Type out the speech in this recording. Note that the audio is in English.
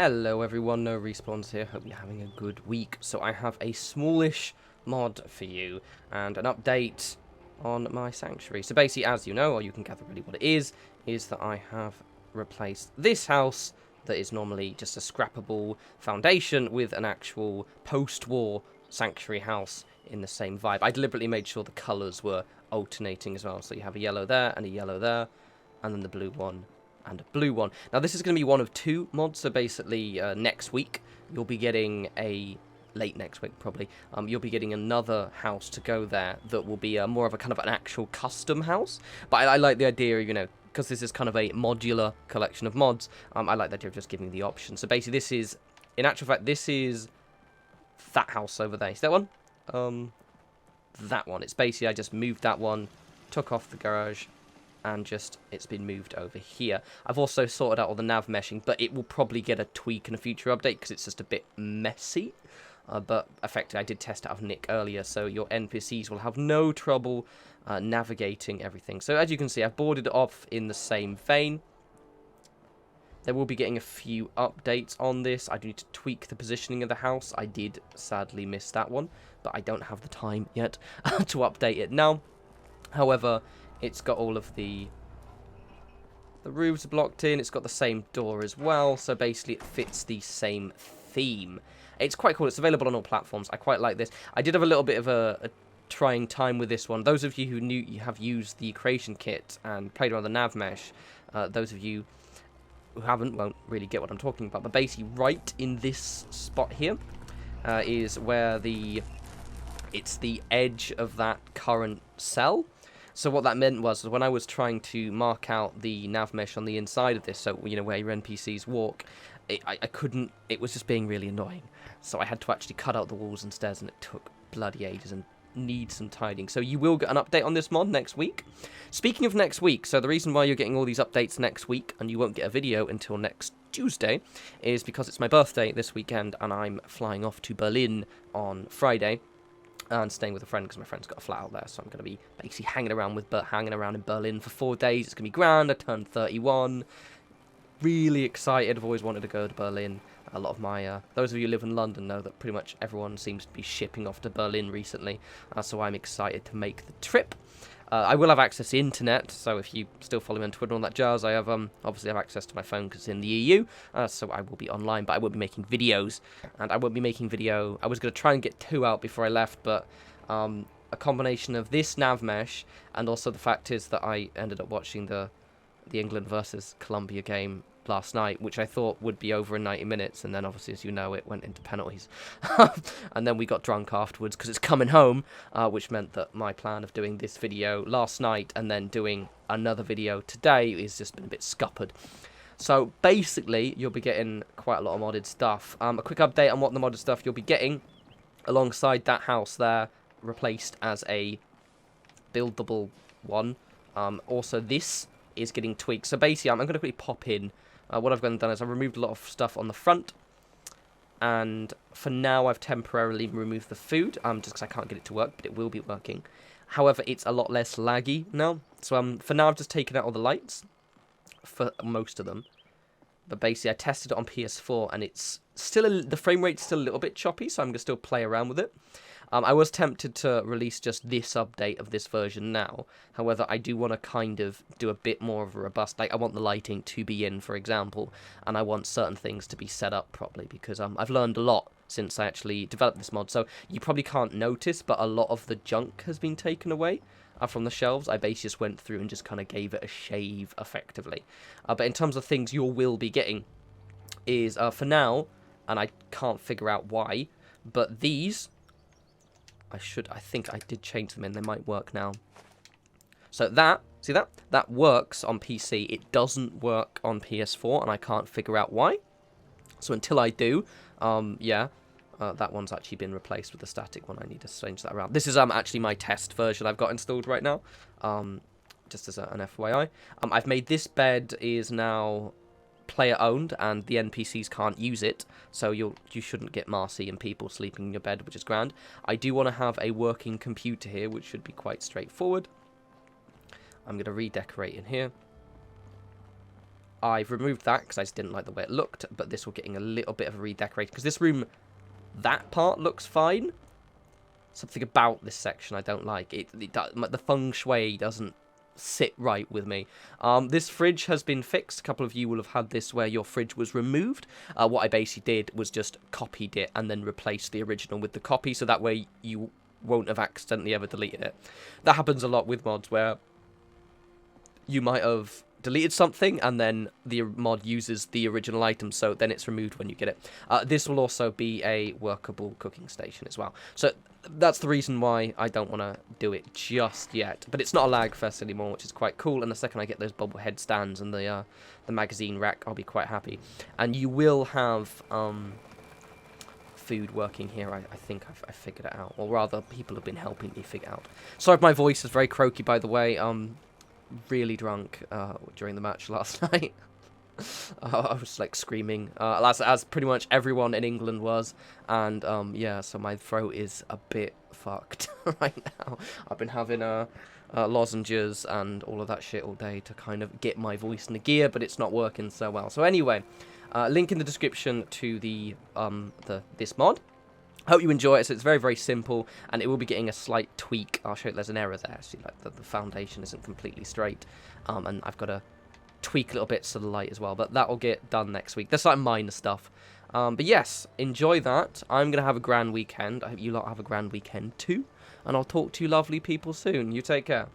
Hello everyone, No Respawns here, hope you're having a good week. So I have a smallish mod for you, and an update on my sanctuary. So basically, as you know, or you can gather really what it is that I have replaced this house that is normally just a scrappable foundation with an actual post-war sanctuary house in the same vibe. I deliberately made sure the colours were alternating as well, so you have a yellow there, and a yellow there, and then the blue one and a blue one. Now, this is going to be one of two mods, so basically, next week, you'll be getting late next week, probably, you'll be getting another house to go there that will be more of a kind of an actual custom house. But I like the idea, you know, because this is kind of a modular collection of mods, I like the idea of just giving the option. So basically, this is, in actual fact, this is that house over there. Is that one? That one. It's basically, I just moved that one, took off the garage, and just it's been moved over here. I've also sorted out all the nav meshing, but it will probably get a tweak in a future update because it's just a bit messy. But effectively, I did test it out of Nick earlier, so your NPCs will have no trouble navigating everything. So as you can see, I've boarded it off in the same vein. There will be getting a few updates on this. I do need to tweak the positioning of the house. I did sadly miss that one, but I don't have the time yet to update it now. However, it's got all of the roofs blocked in. It's got the same door as well. So basically, it fits the same theme. It's quite cool. It's available on all platforms. I quite like this. I did have a little bit of a trying time with this one. Those of you who knew you have used the creation kit and played around the nav mesh, those of you who haven't won't really get what I'm talking about. But basically, right in this spot here is where it's the edge of that current cell. So what that meant was when I was trying to mark out the nav mesh on the inside of this, so, you know, where your NPCs walk, I couldn't, it was just being really annoying. So I had to actually cut out the walls and stairs, and it took bloody ages and needs some tidying. So you will get an update on this mod next week. Speaking of next week, so the reason why you're getting all these updates next week, and you won't get a video until next Tuesday, is because it's my birthday this weekend, and I'm flying off to Berlin on Friday. And staying with a friend because my friend's got a flat out there, so I'm going to be basically hanging around in Berlin for 4 days. It's going to be grand. I turned 31. Really excited. I've always wanted to go to Berlin. A lot of my those of you who live in London know that pretty much everyone seems to be shipping off to Berlin recently, so I'm excited to make the trip. I will have access to internet, so if you still follow me on Twitter and all that jazz, I have obviously have access to my phone because it's in the EU, so I will be online, but I will be making videos, and I won't be making video. I was going to try and get 2 out before I left, but a combination of this nav mesh, and also the fact is that I ended up watching the England versus Colombia game last night, which I thought would be over in 90 minutes, and then obviously, as you know, it went into penalties. And then we got drunk afterwards because it's coming home, which meant that my plan of doing this video last night and then doing another video today is just been a bit scuppered. So basically, you'll be getting quite a lot of modded stuff. A quick update on what the modded stuff you'll be getting alongside that house there, replaced as a buildable one. Also, this is getting tweaked. So basically, I'm going to quickly pop in. What I've gone and done is I've removed a lot of stuff on the front, and for now I've temporarily removed the food, just because I can't get it to work, but it will be working. However, it's a lot less laggy now, so for now I've just taken out all the lights, for most of them, but basically I tested it on PS4, and it's still, the frame rate's still a little bit choppy, so I'm going to still play around with it. I was tempted to release just this update of this version now. However, I do want to kind of do a bit more of a robust, like I want the lighting to be in, for example, and I want certain things to be set up properly, because I've learned a lot since I actually developed this mod. So you probably can't notice, but a lot of the junk has been taken away from the shelves. I basically just went through and just kind of gave it a shave, effectively. But in terms of things you will be getting is, for now, and I can't figure out why, but these, I think I did change them in. They might work now. So that, see that? That works on PC. It doesn't work on PS4, and I can't figure out why. So until I do, that one's actually been replaced with the static one. I need to change that around. This is actually my test version I've got installed right now. Just as an FYI. I've made this bed is now player owned, and the NPCs can't use it, so you shouldn't get Marcy and people sleeping in your bed, which is grand. I do want to have a working computer here, which should be quite straightforward. I'm going to redecorate in here. I've removed that because I just didn't like the way it looked, but this will getting a little bit of a redecorate because this room, that part looks fine. Something about this section I don't like. The feng shui doesn't sit right with me. This fridge has been fixed. A couple of you will have had this where your fridge was removed. What I basically did was just copied it and then replaced the original with the copy, so that way you won't have accidentally ever deleted it. That happens a lot with mods where you might have deleted something and then the mod uses the original item, so then it's removed when you get it. This will also be a workable cooking station as well. So that's the reason why I don't want to do it just yet. But it's not a lag fest anymore, which is quite cool. And the second I get those bobblehead stands and the magazine rack, I'll be quite happy. And you will have food working here. I think I've figured it out. Or rather, people have been helping me figure it out. Sorry if my voice is very croaky, by the way. Really drunk during the match last night. I was like screaming, as pretty much everyone in England was, and yeah, so my throat is a bit fucked right now. I've been having lozenges and all of that shit all day to kind of get my voice in the gear, but it's not working so well. So anyway, link in the description to this mod. Hope you enjoy it. So it's very, very simple, and it will be getting a slight tweak. I'll show you there's an error there. See, like the foundation isn't completely straight, and I've got to tweak a little bit to the light as well. But that will get done next week. There's like minor stuff. But yes, enjoy that. I'm going to have a grand weekend. I hope you lot have a grand weekend too. And I'll talk to you lovely people soon. You take care.